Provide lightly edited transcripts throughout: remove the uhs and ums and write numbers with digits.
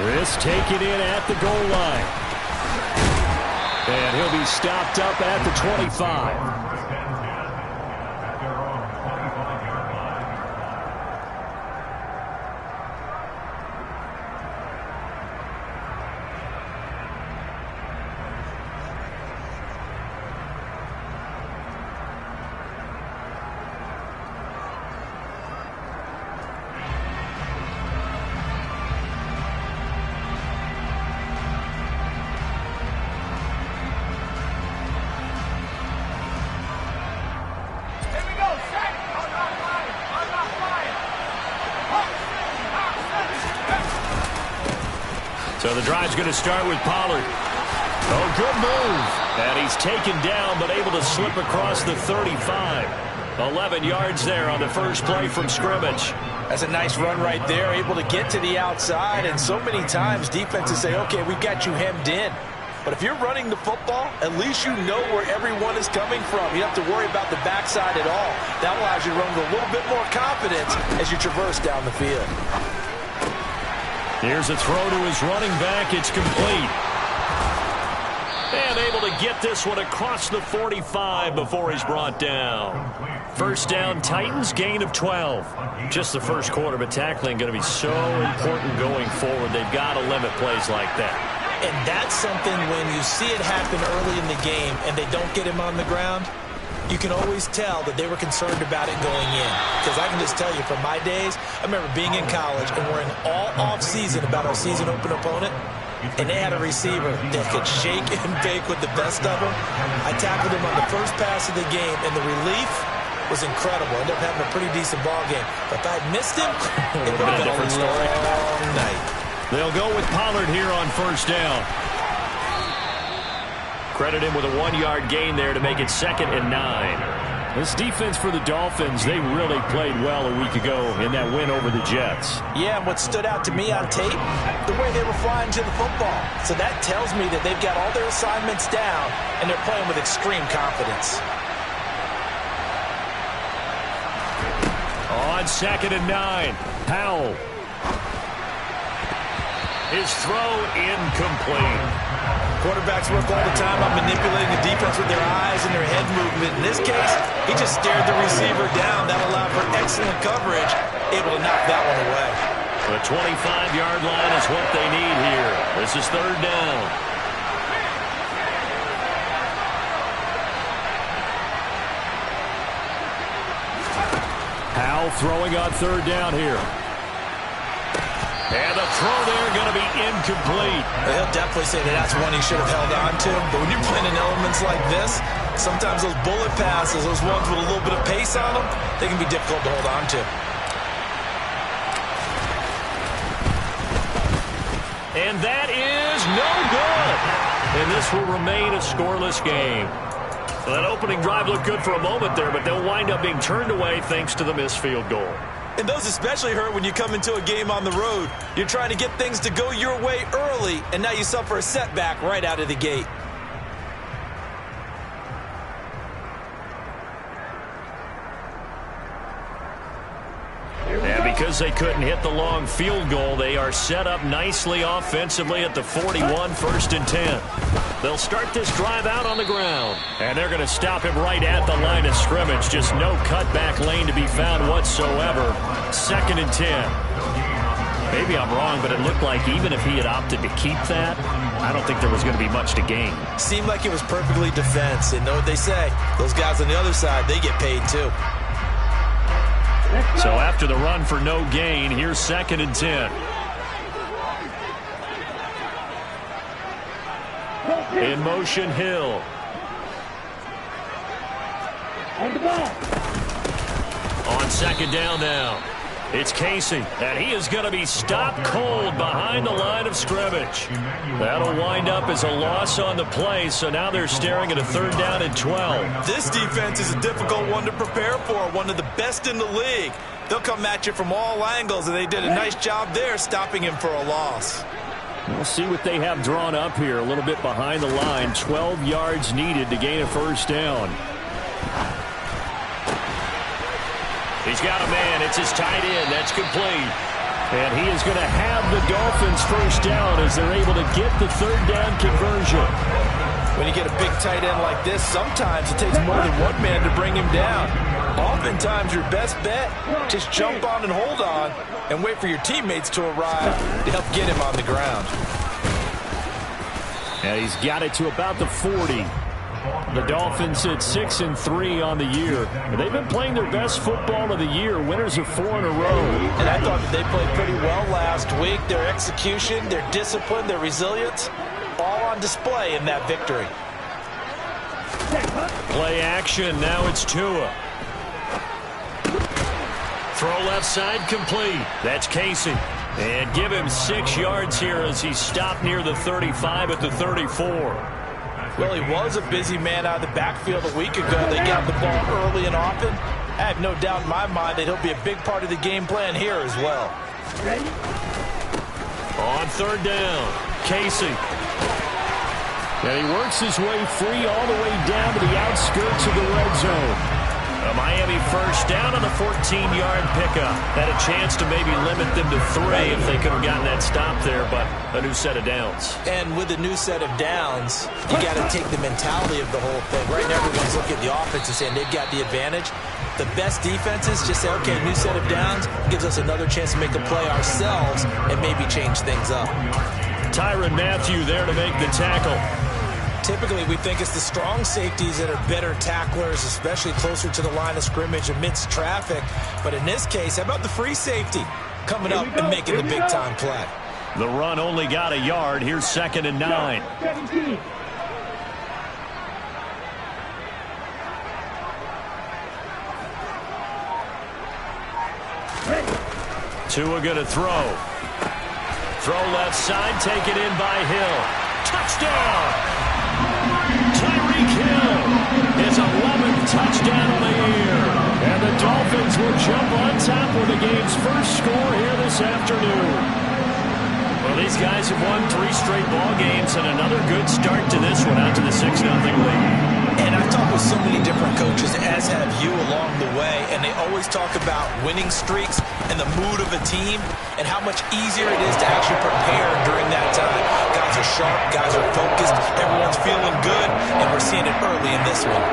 This taken in at the goal line. And he'll be stopped up at the 25. So the drive's going to start with Pollard. Oh, good move. And he's taken down, but able to slip across the 35. 11 yards there on the first play from scrimmage. That's a nice run right there, able to get to the outside. And so many times defenses say, okay, we've got you hemmed in. But if you're running the football, at least you know where everyone is coming from. You don't have to worry about the backside at all. That allows you to run with a little bit more confidence as you traverse down the field. Here's a throw to his running back. It's complete. And able to get this one across the 45 before he's brought down. First down, Titans, gain of 12. Just the first quarter, but tackling going to be so important going forward. They've got to limit plays like that. And that's something when you see it happen early in the game and they don't get him on the ground, you can always tell that they were concerned about it going in. Because I can just tell you from my days, I remember being in college and worrying all off-season about our season open opponent, and they had a receiver that could shake and bake with the best of them. I tackled him on the first pass of the game, and the relief was incredible. Ended up having a pretty decent ball game. But if I had missed him, it would have been a different story. Long night. They'll go with Pollard here on first down. Credit him with a 1-yard gain there to make it 2nd and 9. This defense for the Dolphins, they really played well a week ago in that win over the Jets. Yeah, and what stood out to me on tape, the way they were flying to the football. So that tells me that they've got all their assignments down, and they're playing with extreme confidence. On 2nd and 9, Powell. His throw incomplete. Quarterbacks work all the time on manipulating the defense with their eyes and their head movement. In this case, he just stared the receiver down. That allowed for excellent coverage, able to knock that one away. The 25-yard line is what they need here. This is 3rd down. Powell throwing on 3rd down here. And the throw there going to be incomplete. He'll definitely say that that's one he should have held on to. But when you're playing in elements like this, sometimes those bullet passes, those ones with a little bit of pace on them, they can be difficult to hold on to. And that is no good. And this will remain a scoreless game. So that opening drive looked good for a moment there, but they'll wind up being turned away thanks to the missed field goal. And those especially hurt when you come into a game on the road. You're trying to get things to go your way early, and now you suffer a setback right out of the gate. And because they couldn't hit the long field goal, they are set up nicely offensively at the 41, 1st and 10. They'll start this drive out on the ground. And they're going to stop him right at the line of scrimmage. Just no cutback lane to be found whatsoever. 2nd and 10. Maybe I'm wrong, but it looked like even if he had opted to keep that, I don't think there was going to be much to gain. Seemed like it was perfectly defense. And know what they say, those guys on the other side, they get paid too. So after the run for no gain, here's 2nd and 10. In motion, Hill. On 2nd down now. It's Casey, and he is going to be stopped cold behind the line of scrimmage. That'll wind up as a loss on the play, so now they're staring at a 3rd down and 12. This defense is a difficult one to prepare for, one of the best in the league. They'll come at you from all angles, and they did a nice job there stopping him for a loss. We'll see what they have drawn up here, a little bit behind the line. 12 yards needed to gain a 1st down. He's got a man. It's his tight end. That's complete. And he is going to have the Dolphins first down as they're able to get the third down conversion. When you get a big tight end like this, sometimes it takes more than one man to bring him down. Oftentimes, your best bet, just jump on and hold on and wait for your teammates to arrive to help get him on the ground. And he's got it to about the 40. The Dolphins at 6-3 on the year. They've been playing their best football of the year. Winners of 4 in a row. And I thought that they played pretty well last week. Their execution, their discipline, their resilience, all on display in that victory. Play action. Now it's Tua. Throw left side complete. That's Casey. And give him 6 yards here as he stopped near the 35 at the 34. Well, he was a busy man out of the backfield a week ago. They got the ball early and often. I have no doubt in my mind that he'll be a big part of the game plan here as well. On third down, Casey. And he works his way free all the way down to the outskirts of the red zone. A Miami first down on the 14-yard pickup. Had a chance to maybe limit them to 3 if they could have gotten that stop there, but a new set of downs. And with a new set of downs, you got to take the mentality of the whole thing. Right now, everyone's looking at the offense and saying they've got the advantage. The best defenses just say, okay, new set of downs gives us another chance to make a play ourselves and maybe change things up. Tyrann Mathieu there to make the tackle. Typically, we think it's the strong safeties that are better tacklers, especially closer to the line of scrimmage amidst traffic. But in this case, how about the free safety coming up and making the big-time play? The run only got a yard. Here's 2nd and 9. Tua going to throw. Throw left side, taken in by Hill. Touchdown! Tyreek Hill, his 11th touchdown of the year. And the Dolphins will jump on top with the game's first score here this afternoon. Well, these guys have won 3 straight ball games and another good start to this one out to the 6-0 lead. And I've talked with so many different coaches, as have you along the way, and they always talk about winning streaks and the mood of a team and how much easier it is to actually prepare during that time. Guys are sharp, guys are focused, everyone's feeling good, and we're seeing it early in this one.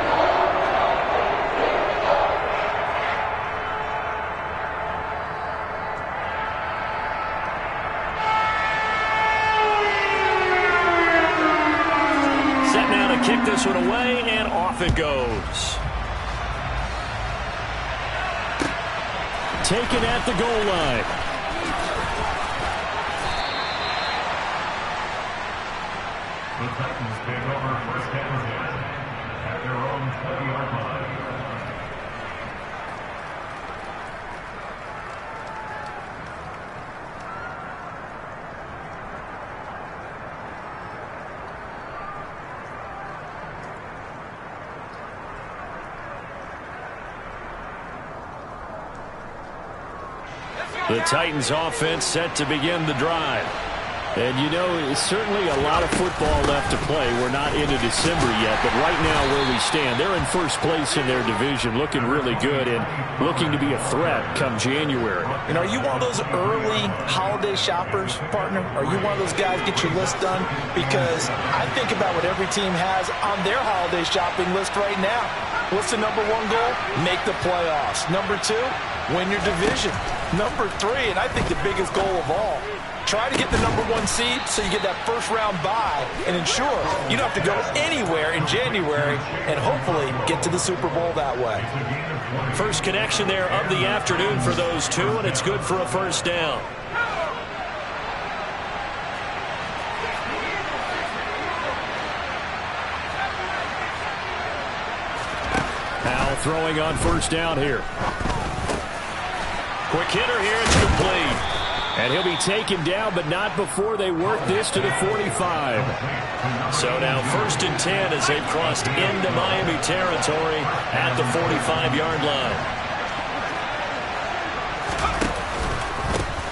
Kick this one away, and off it goes. Taken at the goal line. The Titans take over first down at their own 20-yard line. The Titans offense set to begin the drive. And, you know, certainly a lot of football left to play. We're not into December yet, but right now where we stand, they're in first place in their division, looking really good and looking to be a threat come January. And are you one of those early holiday shoppers, partner? Are you one of those guys get your list done? Because I think about what every team has on their holiday shopping list right now. What's the number 1 goal? Make the playoffs. Number 2, win your division. Number 3, and I think the biggest goal of all, try to get the number 1 seed so you get that first-round bye and ensure you don't have to go anywhere in January and hopefully get to the Super Bowl that way. First connection there of the afternoon for those two, and it's good for a first down. Powell throwing on first down here. Quick hitter here, it's complete. And he'll be taken down, but not before they work this to the 45. So now 1st and 10 as they've crossed into Miami territory at the 45-yard line.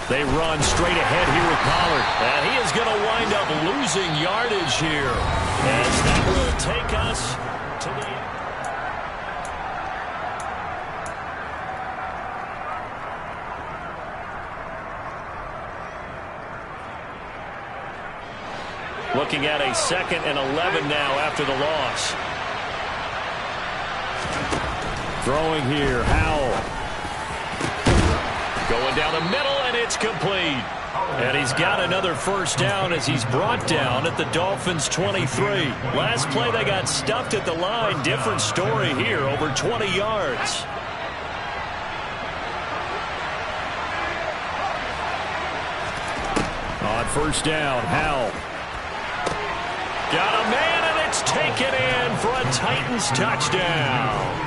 They run straight ahead here with Pollard. And he is going to wind up losing yardage here as that will take us to the... Looking at a 2nd and 11 now after the loss. Throwing here, Howell. Going down the middle, and it's complete. And he's got another first down as he's brought down at the Dolphins' 23. Last play, they got stuffed at the line. Different story here, over 20 yards. On first down, Howell. Got a man, and it's taken in for a Titans touchdown.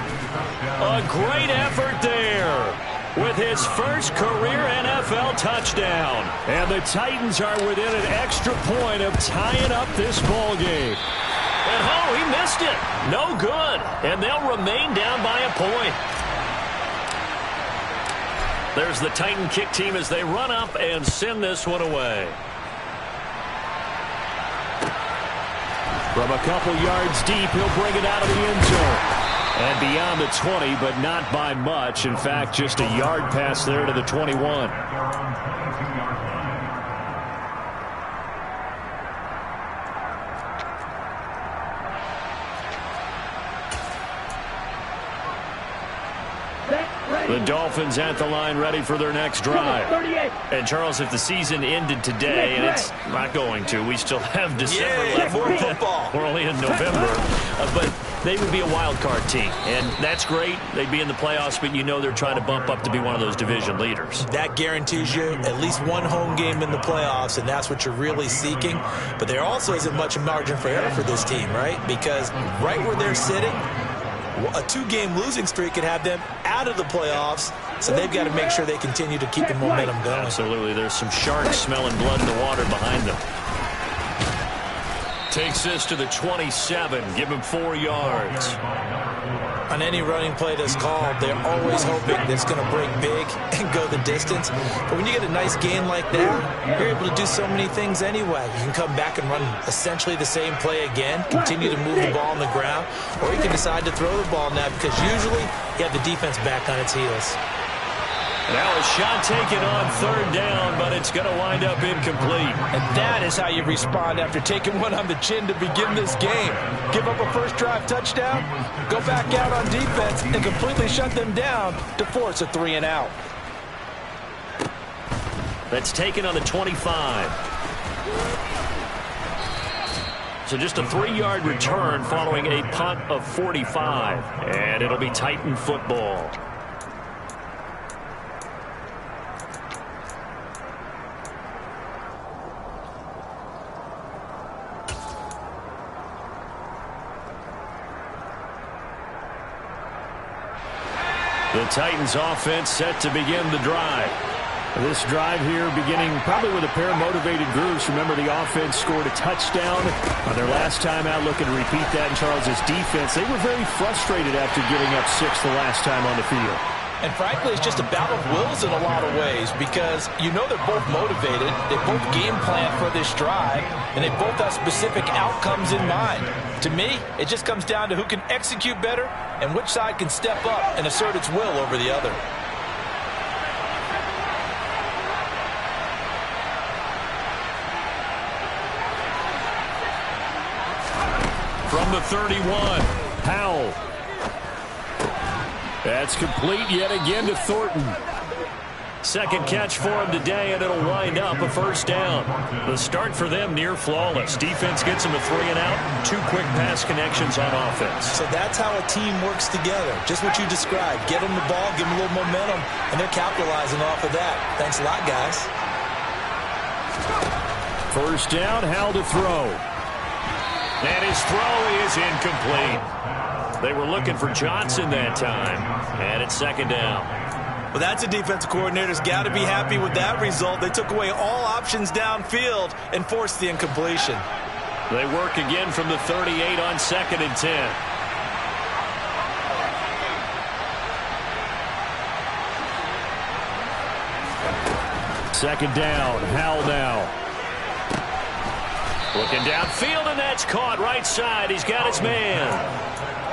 A great effort there with his first career NFL touchdown. And the Titans are within an extra point of tying up this ball game. And oh, he missed it. No good. And they'll remain down by a point. There's the Titan kick team as they run up and send this one away. From a couple yards deep, he'll bring it out of the end zone. And beyond the 20, but not by much. In fact, just a yard pass there to the 21. The Dolphins at the line ready for their next drive. And, Charles, if the season ended today, and it's not going to, we still have December left. More football. We're only in November. But they would be a wild card team, and that's great. They'd be in the playoffs, but you know they're trying to bump up to be one of those division leaders. That guarantees you at least one home game in the playoffs, and that's what you're really seeking. But there also isn't much margin for error for this team, right? Because right where they're sitting, a 2-game losing streak could have them out of the playoffs, so they've got to make sure they continue to keep the momentum going. Absolutely. There's some sharks smelling blood in the water behind them. Takes this to the 27. Give him 4 yards. On any running play that's called, they're always hoping that it's going to break big and go the distance. But when you get a nice gain like that, you're able to do so many things anyway. You can come back and run essentially the same play again, continue to move the ball on the ground, or you can decide to throw the ball now because usually you have the defense back on its heels. Now a shot taken on 3rd down, but it's going to wind up incomplete. And that is how you respond after taking one on the chin to begin this game. Give up a first drive touchdown, go back out on defense, and completely shut them down to force a 3-and-out. That's taken on the 25. So just a 3-yard return following a punt of 45. And it'll be Titan football. The Titans offense set to begin the drive. This drive here beginning probably with a pair of motivated groups. Remember, the offense scored a touchdown on their last time out, looking to repeat that in Charles's defense. They were very frustrated after giving up 6 the last time on the field. And frankly, it's just a battle of wills in a lot of ways because you know they're both motivated, they both game plan for this drive, and they both have specific outcomes in mind. To me, it just comes down to who can execute better and which side can step up and assert its will over the other. From the 31, Howell. That's complete yet again to Thornton. second catch for him today, and it'll wind up a first down. The start for them near flawless. Defense gets them a 3-and-out, 2 quick pass connections on offense. So that's how a team works together. Just what you described. Get them the ball, give them a little momentum, and they're capitalizing off of that. Thanks a lot, guys. First down, Howell to throw. And his throw is incomplete. They were looking for Johnson that time, and it's second down. Well, that's a defensive coordinator's got to be happy with that result. They took away all options downfield and forced the incompletion. They work again from the 38 on 2nd and 10. Second down, Howell now. Looking downfield, and that's caught right side. He's got his man.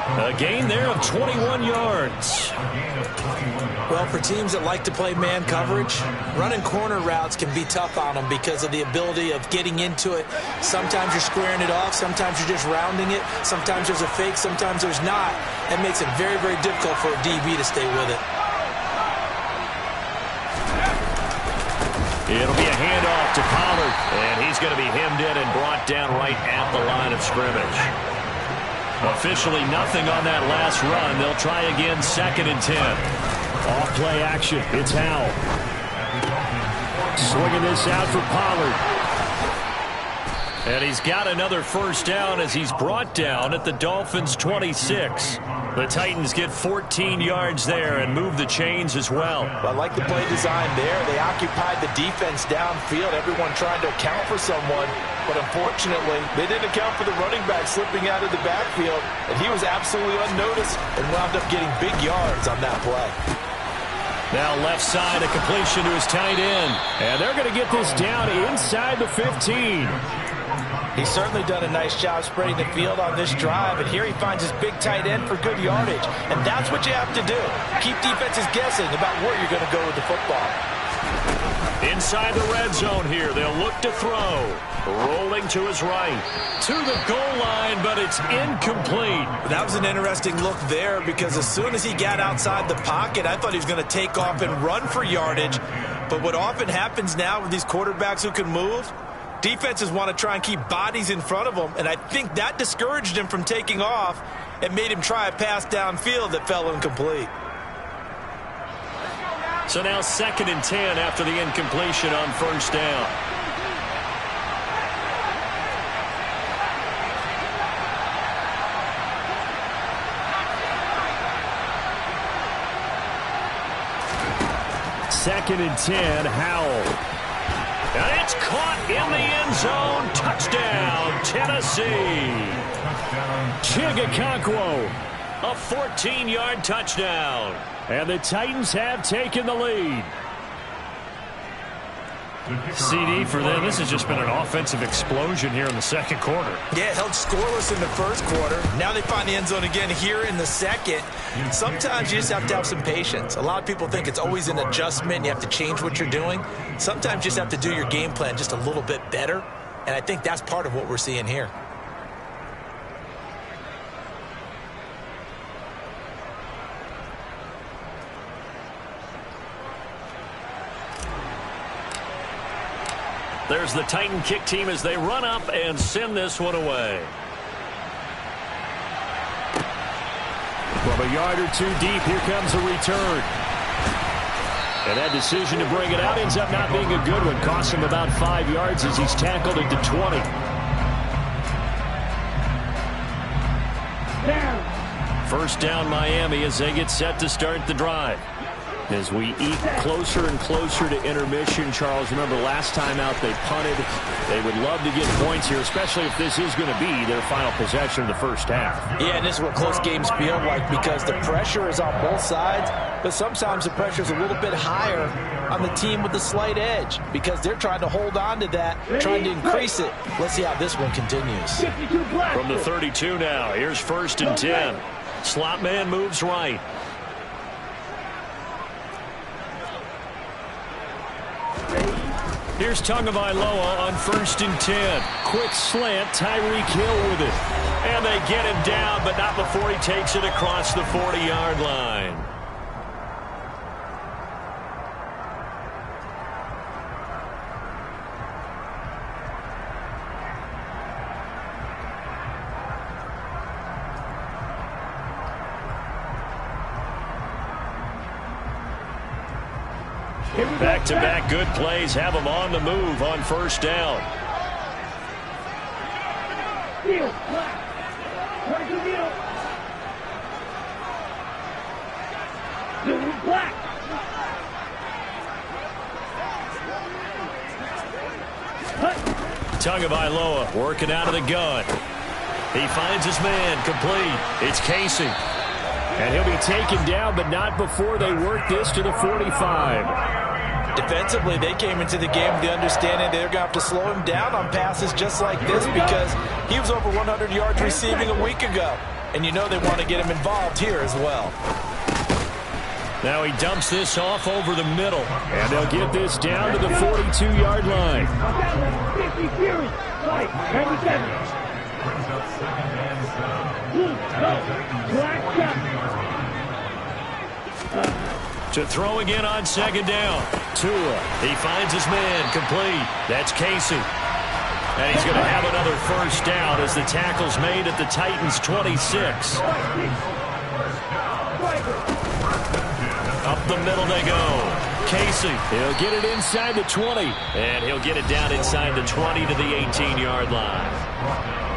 A gain there of 21 yards. Well, for teams that like to play man coverage, running corner routes can be tough on them because of the ability of getting into it. Sometimes you're squaring it off. Sometimes you're just rounding it. Sometimes there's a fake. Sometimes there's not. That makes it very, very difficult for a DB to stay with it. It'll be a handoff to Pollard, and he's going to be hemmed in and brought down right at the line of scrimmage. Officially nothing on that last run. They'll try again, 2nd and 10. Off play action. It's Howell. Swinging this out for Pollard. And he's got another first down as he's brought down at the Dolphins' 26. The Titans get 14 yards there and move the chains as well. I like the play design there. They occupied the defense downfield, everyone trying to account for someone. But unfortunately, they didn't account for the running back slipping out of the backfield, and he was absolutely unnoticed and wound up getting big yards on that play. Now left side, a completion to his tight end. And they're going to get this down inside the 15. He's certainly done a nice job spreading the field on this drive, and here he finds his big tight end for good yardage. And that's what you have to do. Keep defenses guessing about where you're going to go with the football. Inside the red zone here, they'll look to throw. Rolling to his right. To the goal line, but it's incomplete. That was an interesting look there because as soon as he got outside the pocket, I thought he was going to take off and run for yardage. But what often happens now with these quarterbacks who can move, defenses want to try and keep bodies in front of them, and I think that discouraged him from taking off and made him try a pass downfield that fell incomplete. So now 2nd and 10 after the incompletion on first down. Second and 10, Howell. And it's caught in the end zone. Touchdown, Tennessee. Chigakonkwo. A 14-yard touchdown. And the Titans have taken the lead. CD for them. This has just been an offensive explosion here in the second quarter. Yeah, held scoreless in the first quarter. Now they find the end zone again here in the second. Sometimes you just have to have some patience. A lot of people think it's always an adjustment. You have to change what you're doing. Sometimes you just have to do your game plan just a little bit better. And I think that's part of what we're seeing here. There's the Titan kick team as they run up and send this one away. From a yard or two deep, here comes a return. And that decision to bring it out ends up not being a good one. Costs him about 5 yards as he's tackled at the 20. First down Miami as they get set to start the drive. As we eke closer and closer to intermission, Charles, remember last time out they punted. They would love to get points here, especially if this is going to be their final possession of the first half. Yeah, and this is what close games feel like because the pressure is on both sides, but sometimes the pressure is a little bit higher on the team with the slight edge because they're trying to hold on to that, trying to increase it. Let's see how this one continues. From the 32 now, here's 1st and 10. Slot man moves right. Here's Tagovailoa on 1st and 10. Quick slant, Tyreek Hill with it. And they get him down, but not before he takes it across the 40-yard line. Back-to-back good plays have them on the move on first down. Tagovailoa working out of the gun. He finds his man complete. It's Casey. And he'll be taken down, but not before they work this to the 45. Defensively, they came into the game with the understanding they're going to have to slow him down on passes just like this because he was over 100 yards receiving a week ago. and you know they want to get him involved here as well. Now he dumps this off over the middle. And they'll get this down to the 42-yard line. To throw again on second down. Tua. He finds his man complete. That's Casey. And he's going to have another first down as the tackle's made at the Titans' 26. Up the middle they go. Casey. He'll get it inside the 20. And he'll get it down inside the 20 to the 18-yard line.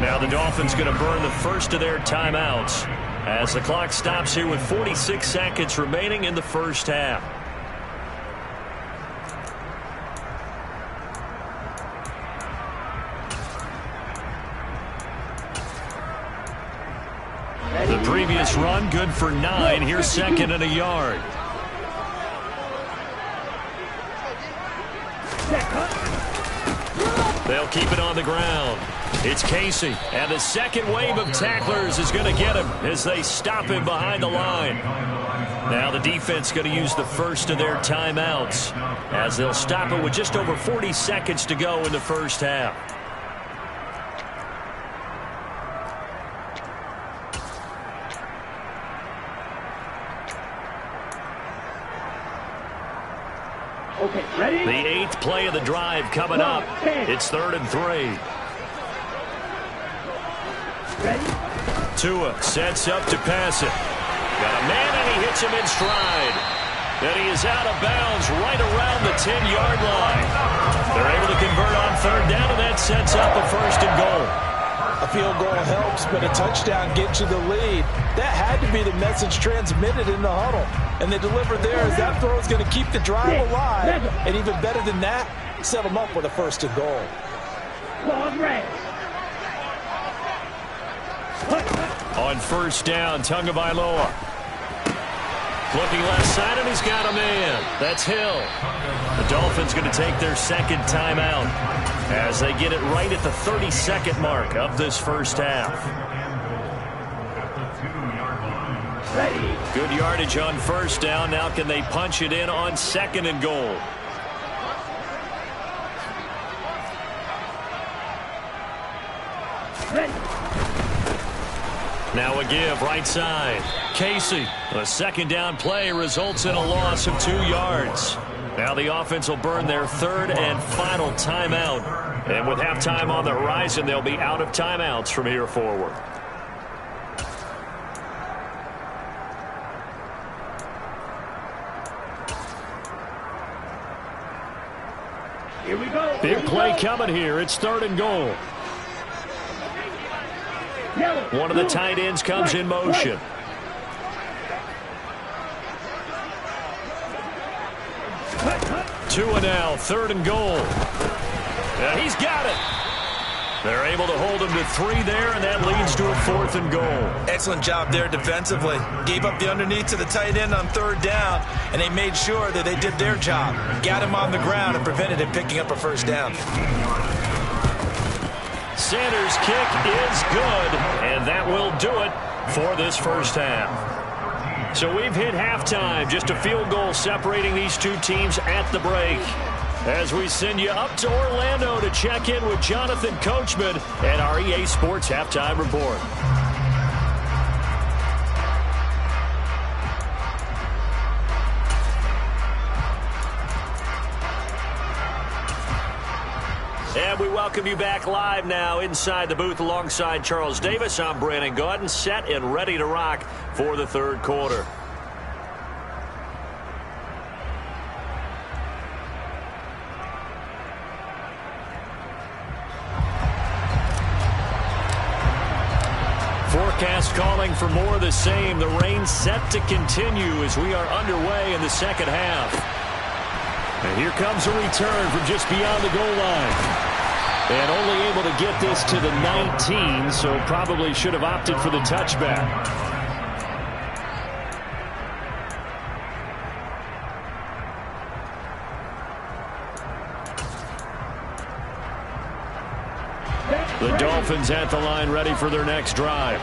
Now the Dolphins going to burn the first of their timeouts as the clock stops here with 46 seconds remaining in the first half. The previous run good for 9. Here's second and a yard. They'll keep it on the ground. It's Casey, and the second wave of tacklers is going to get him as they stop him behind the line. Now the defense going to use the first of their timeouts as they'll stop it with just over 40 seconds to go in the first half. Okay, ready? The 8th play of the drive coming up. It's 3rd and 3. Ready? Tua sets up to pass it. Got a man and he hits him in stride. Then he is out of bounds right around the 10-yard line. They're able to convert on 3rd down, and that sets up a 1st and goal. A field goal helps, but a touchdown gets you the lead. That had to be the message transmitted in the huddle. And they delivered there as that throw is going to keep the drive alive. And even better than that, set them up with a 1st and goal. On 1st down, Tagovailoa. Looking left side, and he's got a man. That's Hill. The Dolphins going to take their second timeout as they get it right at the 32nd mark of this first half. Good yardage on 1st down. Now can they punch it in on 2nd and goal? Now a give right side. Casey. A 2nd down play results in a loss of 2 yards. Now the offense will burn their 3rd and final timeout. And with halftime on the horizon, they'll be out of timeouts from here forward. Here we go. Big play coming here. It's 3rd and goal. One of the tight ends comes in motion. Tua now, 3rd and goal. And he's got it. They're able to hold him to 3 there, and that leads to a 4th and goal. Excellent job there defensively. Gave up the underneath to the tight end on 3rd down, and they made sure that they did their job. Got him on the ground and prevented him picking up a 1st down. Sanders' kick is good, and that will do it for this first half. So we've hit halftime, just a field goal separating these two teams at the break. As we send you up to Orlando to check in with Jonathan Coachman and our EA Sports Halftime Report. And we welcome you back live now inside the booth alongside Charles Davis. I'm Brandon Gaudin, set and ready to rock for the 3rd quarter. Forecast calling for more of the same. The rain set to continue as we are underway in the second half. And here comes a return from just beyond the goal line. And only able to get this to the 19, so probably should have opted for the touchback. The Dolphins at the line ready for their next drive.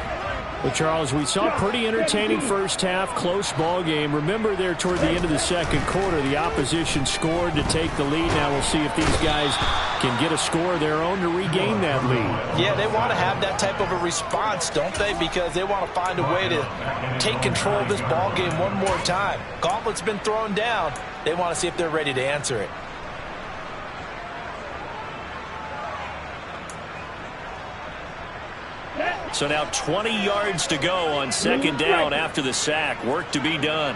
Well, Charles, we saw a pretty entertaining first half, close ball game. Remember there toward the end of the second quarter, the opposition scored to take the lead. Now we'll see if these guys can get a score of their own to regain that lead. Yeah, they want to have that type of a response, don't they? Because they want to find a way to take control of this ball game one more time. Gauntlet's been thrown down. They want to see if they're ready to answer it. So now 20 yards to go on second down after the sack. Work to be done.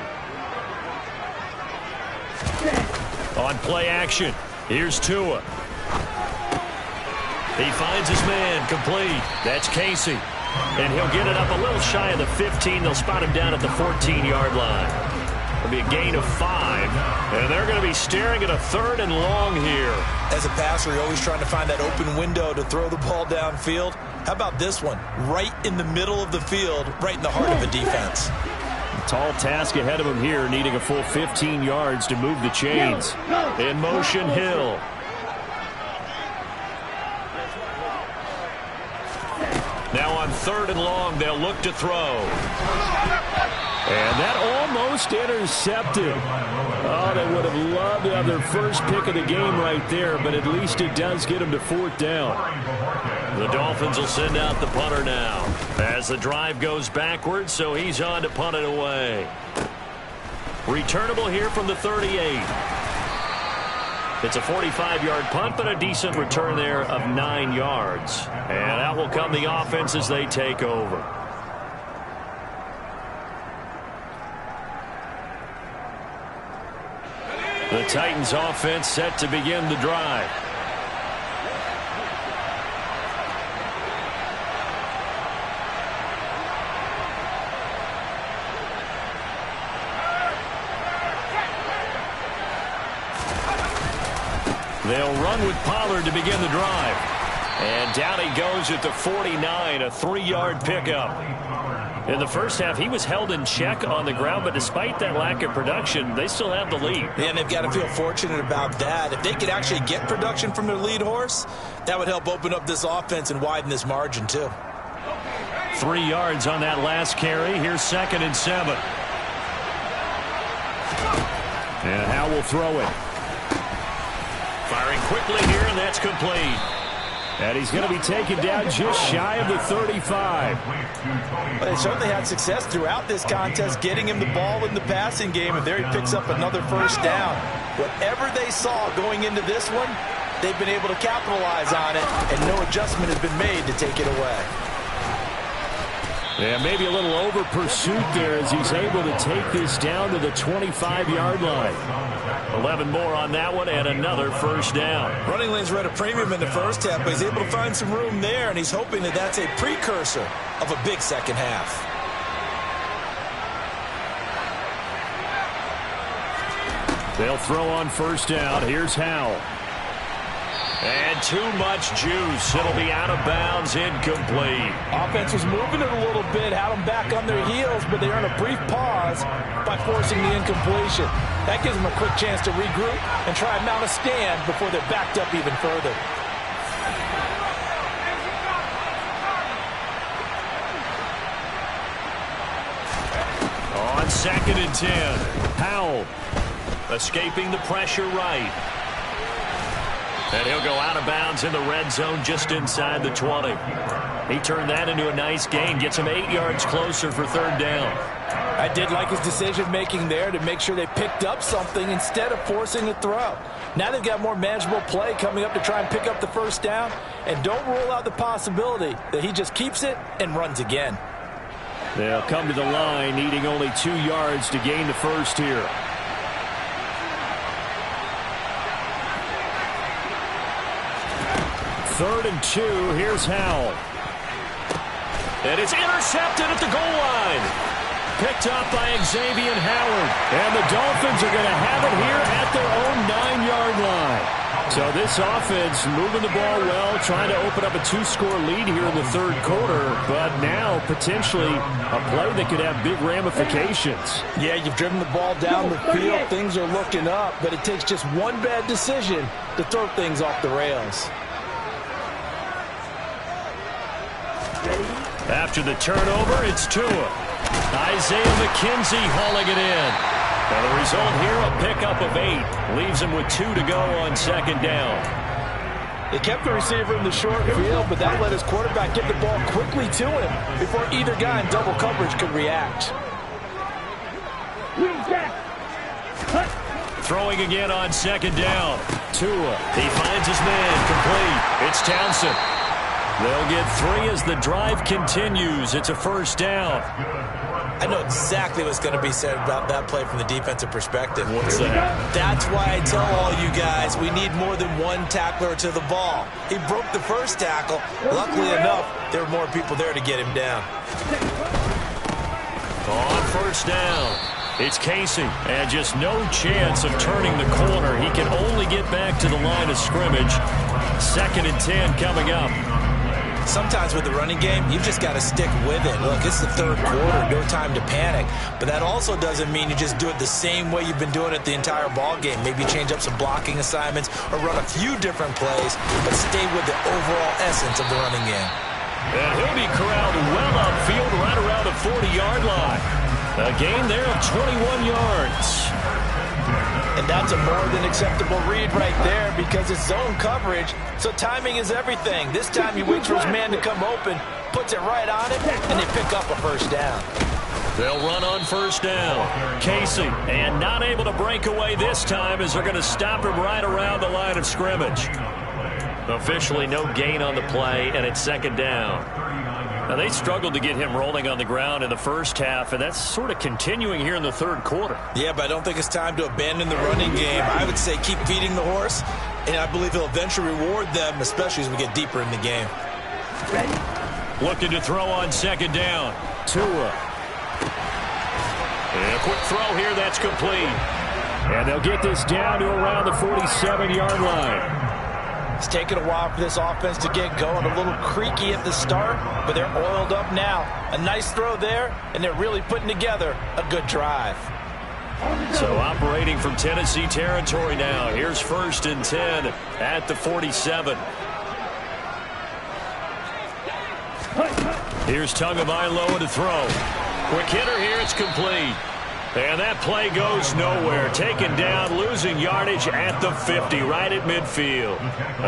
On play action, here's Tua. He finds his man, complete. That's Casey. And he'll get it up a little shy of the 15. They'll spot him down at the 14-yard line. It'll be a gain of 5. And they're going to be staring at a 3rd and long here. As a passer, you're always trying to find that open window to throw the ball downfield. How about this one? Right in the middle of the field, right in the heart of a defense. A tall task ahead of him here, needing a full 15 yards to move the chains. In motion, Hill. Now on 3rd and long, they'll look to throw. And that almost intercepted. Oh, they would have loved to have their first pick of the game right there, but at least it does get them to 4th down. The Dolphins will send out the punter now as the drive goes backwards, so he's on to punt it away. Returnable here from the 38. It's a 45-yard punt, but a decent return there of 9 yards. And out will come the offense as they take over. The Titans offense set to begin the drive. They'll run with Pollard to begin the drive. And down he goes at the 49, a 3-yard pickup. In the first half, he was held in check on the ground, but despite that lack of production, they still have the lead. And they've got to feel fortunate about that. If they could actually get production from their lead horse, that would help open up this offense and widen this margin, too. 3 yards on that last carry. Here's 2nd and 7. And Howe will throw it. Firing quickly here, and that's complete. And he's going to be taken down just shy of the 35. But they certainly had success throughout this contest, getting him the ball in the passing game, and there he picks up another first down. Whatever they saw going into this one, they've been able to capitalize on it, and no adjustment has been made to take it away. Yeah, maybe a little over pursuit there as he's able to take this down to the 25-yard line. 11 more on that one and another first down. Running lanes were at a premium in the first half, but he's able to find some room there, and he's hoping that that's a precursor of a big second half. They'll throw on first down. Here's Howell. And too much juice. It'll be out of bounds, incomplete. Offense was moving it a little bit, had them back on their heels, but they earned a brief pause by forcing the incompletion. That gives them a quick chance to regroup and try and mount a stand before they're backed up even further. On 2nd and 10, Howell escaping the pressure right. And he'll go out of bounds in the red zone just inside the 20. He turned that into a nice gain, gets him 8 yards closer for 3rd down. I did like his decision-making there to make sure they picked up something instead of forcing a throw. Now they've got more manageable play coming up to try and pick up the first down, and don't rule out the possibility that he just keeps it and runs again. They'll come to the line, needing only 2 yards to gain the first here. Third and 2, here's Howell. And it's intercepted at the goal line. Picked up by Xavier Howard. And the Dolphins are going to have it here at their own 9-yard line. So this offense moving the ball well, trying to open up a 2-score lead here in the 3rd quarter, but now potentially a play that could have big ramifications. Yeah, you've driven the ball down the field. Things are looking up, but it takes just one bad decision to throw things off the rails. After the turnover, it's Tua. Isaiah McKenzie hauling it in. And the result here, a pickup of 8. Leaves him with 2 to go on second down. They kept the receiver in the short field, but that let his quarterback get the ball quickly to him before either guy in double coverage could react. Throwing again on second down. Tua, he finds his man, complete. It's Townsend. They'll get 3 as the drive continues. It's a first down. I know exactly what's going to be said about that play from the defensive perspective. What's that? That's why I tell all you guys we need more than one tackler to the ball. He broke the first tackle. Luckily enough, there were more people there to get him down. On first down, it's Casey. And just no chance of turning the corner. He can only get back to the line of scrimmage. 2nd and 10 coming up. Sometimes with the running game, you've just got to stick with it. Look, it's the third quarter, no time to panic. But that also doesn't mean you just do it the same way you've been doing it the entire ball game. Maybe change up some blocking assignments or run a few different plays, but stay with the overall essence of the running game. And he'll be corralled well upfield right around the 40-yard line. A gain there of 21 yards. And that's a more than acceptable read right there because it's zone coverage, so timing is everything. This time he waits for his man to come open, puts it right on him, and they pick up a first down. They'll run on first down. Casey, and not able to break away this time as they're going to stop him right around the line of scrimmage. Officially no gain on the play, and it's second down. Now, they struggled to get him rolling on the ground in the first half, and that's sort of continuing here in the third quarter. Yeah, but I don't think it's time to abandon the running game. I would say keep feeding the horse, and I believe he'll eventually reward them, especially as we get deeper in the game. Looking to throw on second down. Tua. And a quick throw here, that's complete. And they'll get this down to around the 47-yard line. It's taken a while for this offense to get going. A little creaky at the start, but they're oiled up now. A nice throw there, and they're really putting together a good drive. So operating from Tennessee territory now. Here's 1st and 10 at the 47. Here's Tagovailoa to throw. Quick hitter here, it's complete. And that play goes nowhere. Taken down, losing yardage at the 50, right at midfield.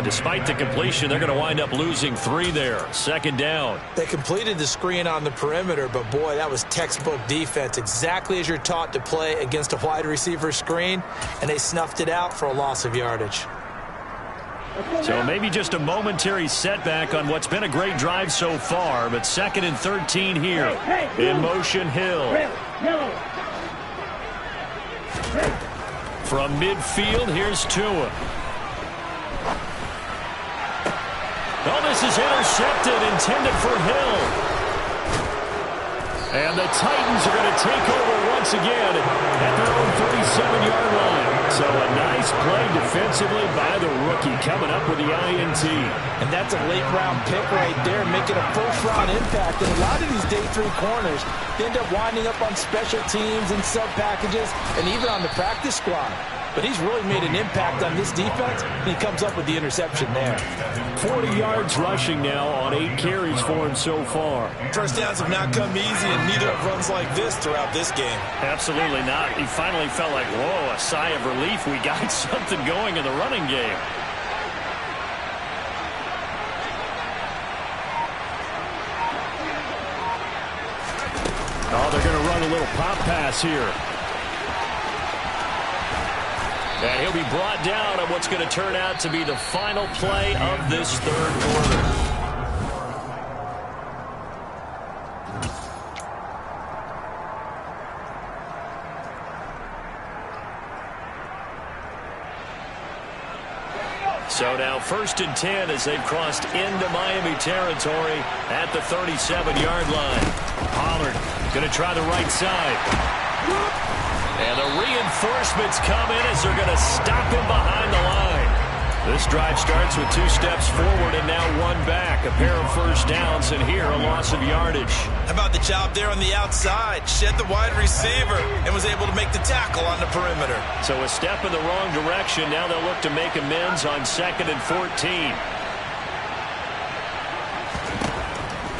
Despite the completion, they're going to wind up losing 3 there. 2nd down. They completed the screen on the perimeter, but boy, that was textbook defense. Exactly as you're taught to play against a wide receiver screen, and they snuffed it out for a loss of yardage. So maybe just a momentary setback on what's been a great drive so far, but 2nd and 13 here. In motion, Hill. From midfield, here's Tua. Oh, this is intercepted, intended for Hill. And the Titans are going to take over once again at their own 37-yard line. So a nice play defensively by the rookie coming up with the INT. And that's a late-round pick right there, making a first-round impact. And a lot of these day 3 corners, they end up winding up on special teams and sub-packages and even on the practice squad. But he's really made an impact on this defense, and he comes up with the interception there. 40 yards rushing now on 8 carries for him so far. First downs have not come easy, and neither have runs like this throughout this game. Absolutely not. He finally felt like, whoa, a sigh of relief. We got something going in the running game. Oh, they're going to run a little pop pass here. And he'll be brought down on what's going to turn out to be the final play of this third quarter. So now 1st and 10 as they've crossed into Miami territory at the 37-yard line. Pollard going to try the right side. And the reinforcements come in as they're going to stop him behind the line. This drive starts with 2 steps forward and now 1 back. A pair of first downs, and here a loss of yardage. How about the job there on the outside? Shed the wide receiver and was able to make the tackle on the perimeter. So a step in the wrong direction. Now they'll look to make amends on 2nd and 14.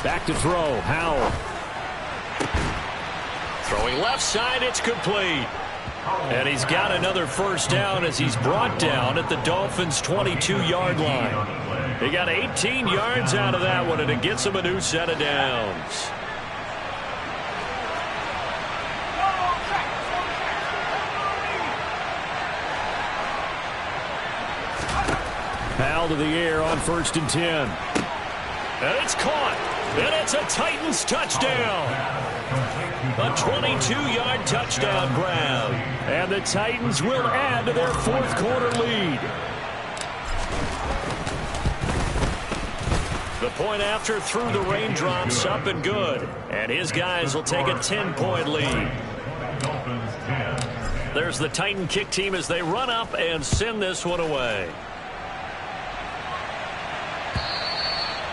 Back to throw, Howell. Throwing left side, it's complete. And he's got another first down as he's brought down at the Dolphins' 22-yard line. He got 18 yards out of that one, and it gets him a new set of downs. Foul to the air on 1st and 10. And it's caught. And it's a Titans touchdown. A 22-yard touchdown grab. And the Titans will add to their 4th quarter lead. The point after through the raindrops, up and good. And his guys will take a 10-point lead. There's the Titan kick team as they run up and send this one away.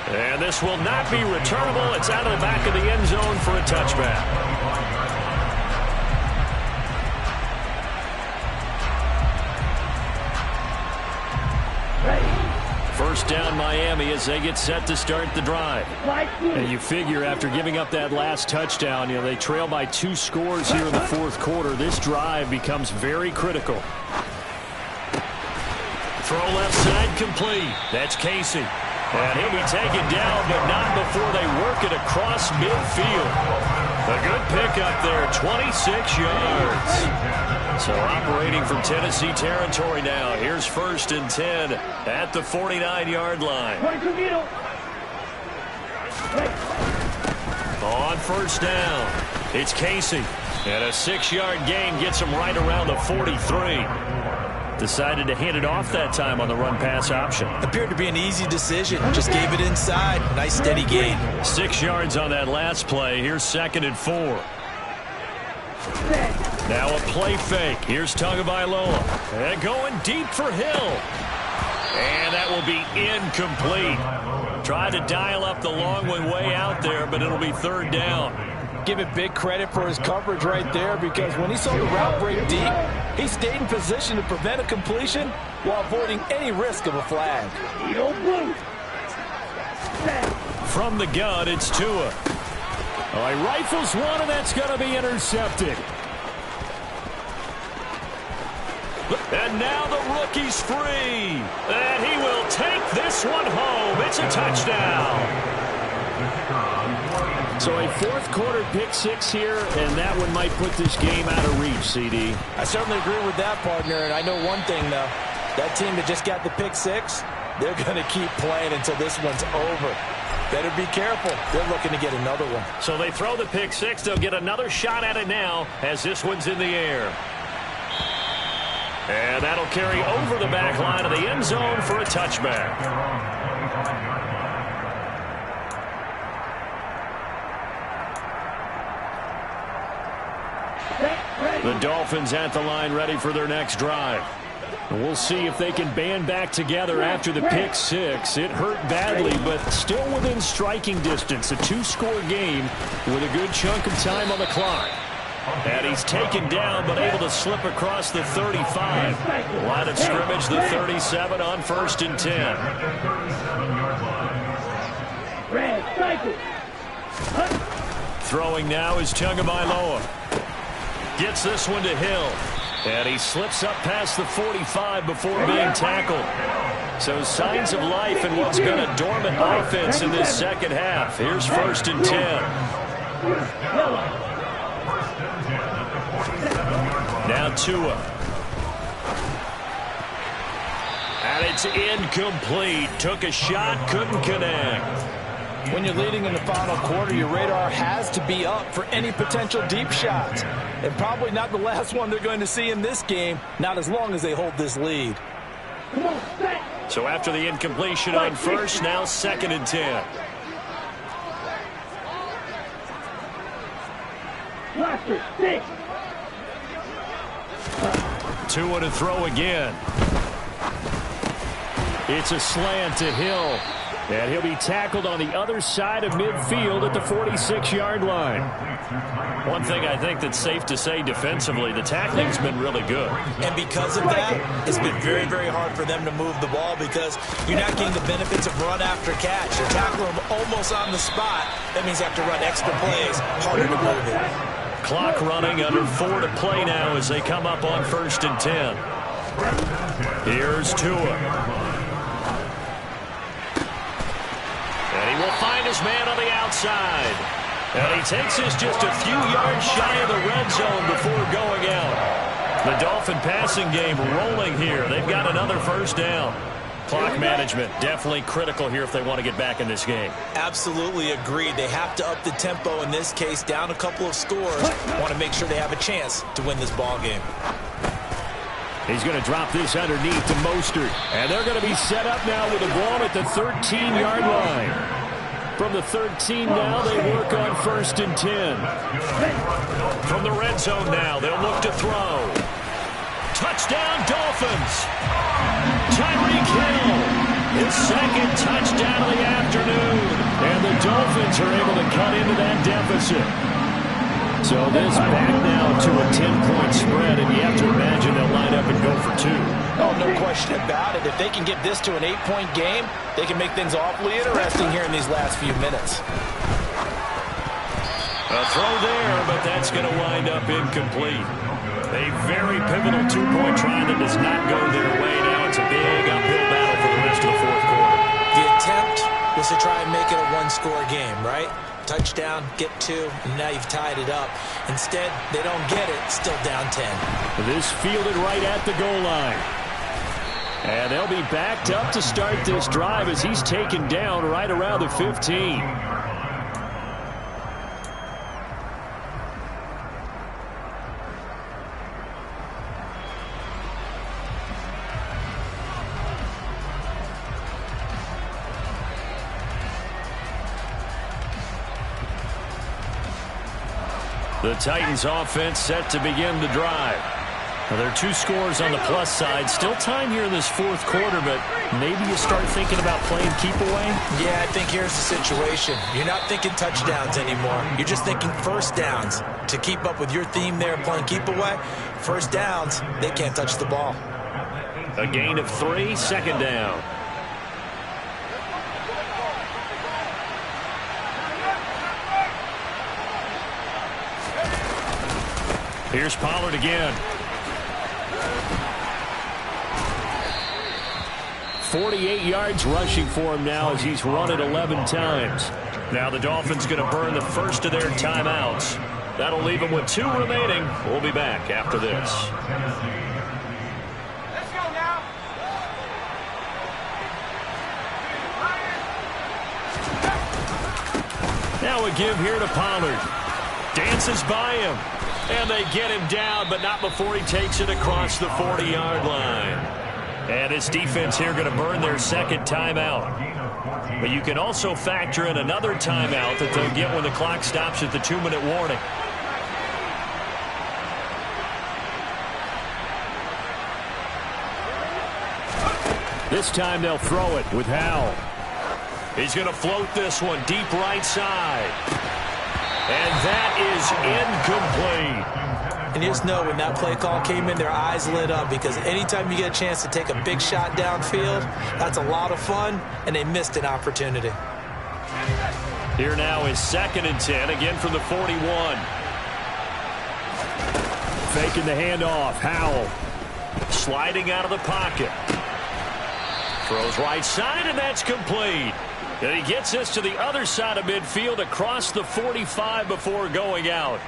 And this will not be returnable. It's out of the back of the end zone for a touchback. First down Miami as they get set to start the drive. And you figure after giving up that last touchdown, they trail by 2 scores here in the 4th quarter. This drive becomes very critical. Throw left side complete. That's Casey. And he'll be taken down, but not before they work it across midfield. A good pickup there, 26 yards. So operating from Tennessee territory now. Here's 1st and 10 at the 49-yard line. On 1st down, it's Casey. And a 6-yard gain gets him right around the 43. Decided to hand it off that time on the run-pass option. Appeared to be an easy decision. Just gave it inside. Nice steady gain. 6 yards on that last play. Here's 2nd and 4. Now a play fake. Here's Tagovailoa. And going deep for Hill. And that will be incomplete. Tried to dial up the long one way out there, but it'll be 3rd down. Give it big credit for his coverage right there, because when he saw the route break deep, he stayed in position to prevent a completion while avoiding any risk of a flag. From the gun, it's Tua. He rifles one, and that's going to be intercepted. And now the rookie's free. And he will take this one home. It's a touchdown. So a 4th quarter pick 6 here, and that one might put this game out of reach, CD. I certainly agree with that, partner, and I know one thing, though. That team that just got the pick 6, they're going to keep playing until this one's over. Better be careful. They're looking to get another one. So they throw the pick 6. They'll get another shot at it now as this one's in the air. And that'll carry over the back line of the end zone for a touchback. The Dolphins at the line ready for their next drive. And we'll see if they can band back together after the pick 6. It hurt badly, but still within striking distance. A 2-score game with a good chunk of time on the clock. And he's taken down, but able to slip across the 35. Line of scrimmage, the 37 on 1st and 10. Throwing now is Tagovailoa. Gets this one to Hill. And he slips up past the 45 before being tackled. So signs of life in what's been a dormant offense in this second half. Here's 1st and 10. Now Tua. And it's incomplete. Took a shot, couldn't connect. When you're leading in the final quarter, your radar has to be up for any potential deep shots. And probably not the last one they're going to see in this game, not as long as they hold this lead. So after the incompletion on 1st, now 2nd and 10. Tua to throw again. It's a slant to Hill. And he'll be tackled on the other side of midfield at the 46-yard line. One thing I think that's safe to say defensively, the tackling's been really good. And because of that, it's been very, very hard for them to move the ball because you're not getting the benefits of run after catch. You're tackling them almost on the spot. That means you have to run extra plays, harder to move it. Clock running, under 4 to play now as they come up on 1st and 10. Here's Tua. And he will find his man on the outside. And he takes this just a few yards shy of the red zone before going out. The Dolphin passing game rolling here. They've got another 1st down. Clock management definitely critical here if they want to get back in this game. Absolutely agreed. They have to up the tempo in this case, down a couple of scores. Want to make sure they have a chance to win this ball game. He's going to drop this underneath to Mostert. And they're going to be set up now with the ball at the 13-yard line. From the 13 now, they work on 1st and 10. From the red zone now, they'll look to throw. Touchdown, Dolphins. Tyreek Hill, his 2nd touchdown of the afternoon. And the Dolphins are able to cut into that deficit. So this back now to a 10-point spread, and you have to imagine they'll line up and go for 2. Oh, no question about it. If they can get this to an 8-point game, they can make things awfully interesting here in these last few minutes. A throw there, but that's going to wind up incomplete. A very pivotal 2-point try that does not go their way. Now it's a big uphill battle for the rest of the 4th quarter. The attempt was to try and make it a 1-score game, right? Touchdown, get 2, and now you've tied it up. Instead, they don't get it, still down 10. This fielded right at the goal line. And they'll be backed up to start this drive as he's taken down right around the 15. The Titans offense set to begin the drive. Now, there are 2 scores on the plus side. Still time here in this 4th quarter, but maybe you start thinking about playing keep away? Yeah, I think here's the situation. You're not thinking touchdowns anymore. You're just thinking 1st downs. To keep up with your theme there, playing keep away, 1st downs, they can't touch the ball. A gain of 3, 2nd down. Here's Pollard again. 48 yards rushing for him now as he's run it 11 times. Now the Dolphins going to burn the first of their timeouts. That'll leave them with 2 remaining. We'll be back after this. Let's go now. Now a give here to Pollard. Dances by him. And they get him down, but not before he takes it across the 40-yard line. And this defense here going to burn their 2nd timeout. But you can also factor in another timeout that they'll get when the clock stops at the 2-minute warning. This time they'll throw it with Howell. He's going to float this one deep right side. And that is incomplete. And you just know when that play call came in, their eyes lit up because anytime you get a chance to take a big shot downfield, that's a lot of fun, and they missed an opportunity. Here now is 2nd and 10, again from the 41. Faking the handoff, Howell. Sliding out of the pocket. Throws right side, and that's complete. And he gets this to the other side of midfield across the 45 before going out.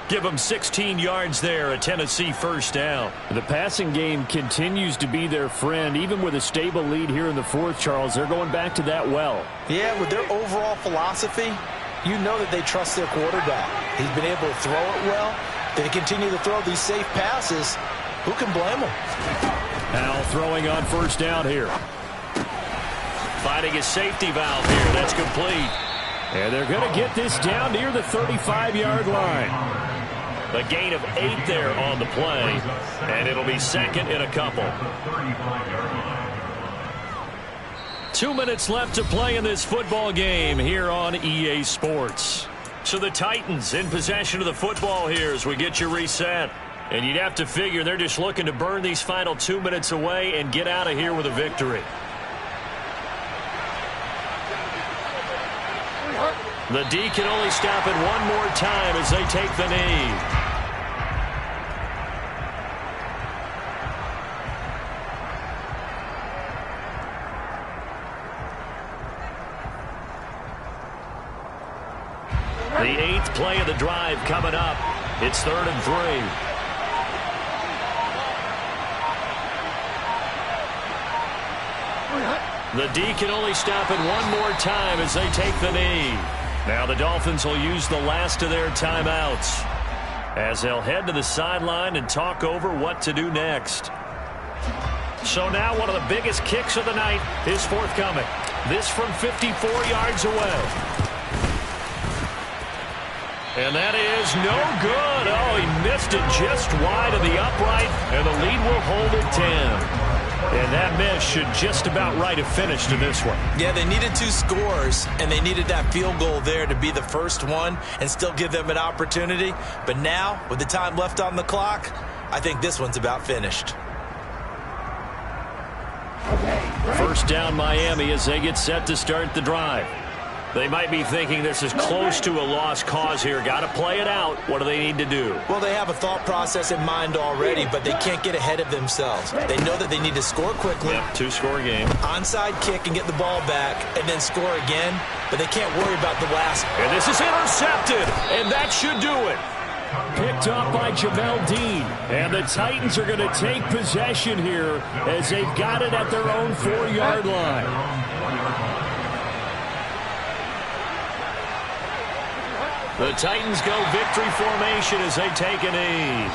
Give him 16 yards there, a Tennessee 1st down. The passing game continues to be their friend. Even with a stable lead here in the 4th, Charles, they're going back to that well. Yeah, with their overall philosophy, you know that they trust their quarterback. He's been able to throw it well. They continue to throw these safe passes. Who can blame them? Howell throwing on 1st down here. Finding a safety valve here. That's complete. And they're going to get this down near the 35-yard line. A gain of 8 there on the play. And it'll be 2nd and a couple. 2 minutes left to play in this football game here on EA Sports. So the Titans in possession of the football here as we get you reset. And you'd have to figure they're just looking to burn these final 2 minutes away and get out of here with a victory. The D can only stop it one more time as they take the knee. The 8th play of the drive coming up. It's 3rd and 3. The D can only stop it one more time as they take the knee. Now the Dolphins will use the last of their timeouts as they'll head to the sideline and talk over what to do next. So now one of the biggest kicks of the night is forthcoming. This from 54 yards away. And that is no good. Oh, he missed it just wide of the upright, and the lead will hold at 10. And that miss should just about right have finished in this one. Yeah, they needed 2 scores, and they needed that field goal there to be the first one and still give them an opportunity. But now, with the time left on the clock, I think this one's about finished. First down Miami as they get set to start the drive. They might be thinking this is close to a lost cause here. Got to play it out. What do they need to do? Well, they have a thought process in mind already, but they can't get ahead of themselves. They know that they need to score quickly. Yep, 2-score game. Onside kick and get the ball back and then score again, but they can't worry about the last. And this is intercepted, and that should do it. Picked up by Jamel Dean. And the Titans are going to take possession here as they've got it at their own 4-yard line. The Titans go victory formation as they take a knee.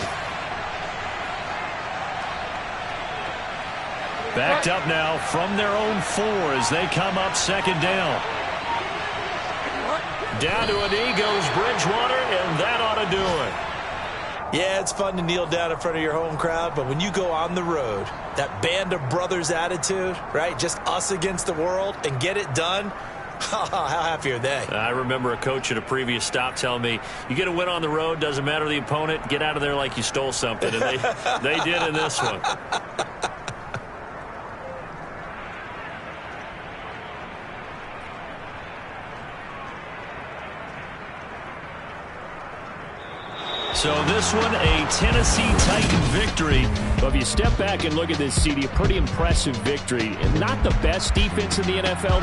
Backed up now from their own 4 as they come up 2nd down. Down to a knee goes Bridgewater, and that ought to do it. Yeah, it's fun to kneel down in front of your home crowd, but when you go on the road, that band of brothers attitude, right, just us against the world, and get it done, how happy are they? I remember a coach at a previous stop telling me, you get a win on the road, doesn't matter the opponent, get out of there like you stole something. And they did in this one. So this one, a Tennessee Titan victory. But if you step back and look at this, CD, a pretty impressive victory. And not the best defense in the NFL.